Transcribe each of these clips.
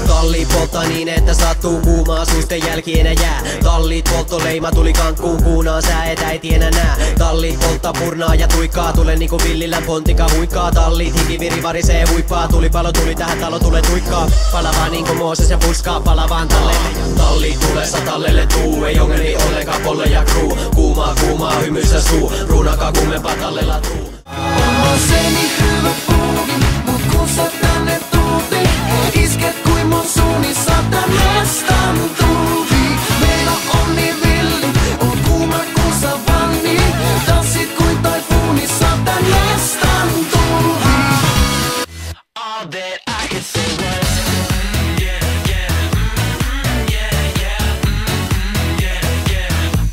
Tallit polttaa niin, että sattuu kuumaa, suusten jälki enää jää. Tallit polttoleima tuli kankkuun kuunaan, sä et äiti enää nää. Tallit polttaa purnaa ja tuikkaa, tule niinku villillä pontika huikkaa. Tallit hikiviri varisee huippaa, tulipalo tuli tähän talo tule tuikkaa. Palavaa niinku Mooses ja puskaa palavaan tallelle. Tallit tulessa tallelle tuu, ei ongeri ollenkaan polle ja kruu. Kuumaa hymyssä suu, ruunakaa kummempaa tallella tuu. On se niin hyvä puuvi, mut kun sä tänne tuuti, isket kuin mun suuni satan mestan tuuvi. Meillä on niin villi, on kuuma kun sä vanni, tanssit kuin taifuuni satan mestan tuuvi. All that I could say was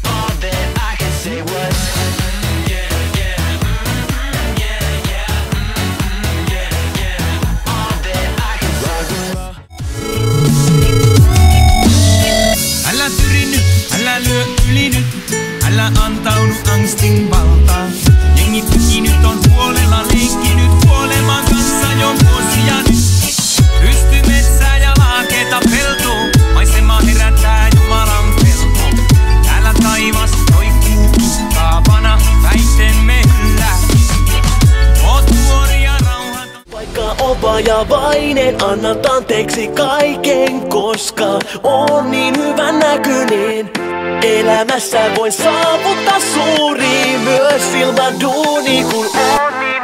all that I could say was älä tyri nyt, älä lyö yli nyt, älä antaudu angstin valtaan. Jengi tuki nyt on huolella leikkinyt kuoleman kanssa jo vuosia nyt. Pysty metsää ja laakeeta peltoon, maisema herättää Jumalan peltoon. Täällä taivas roikkuu kaapana, väitteemme yllä. Oot nuori ja rauhaton. vaikka on vajavainen, annat anteeksi kaiken, koska on niin hyvän näköinen. Elämässä voin saavuttaa suuri myös ilman duuni, kun on niin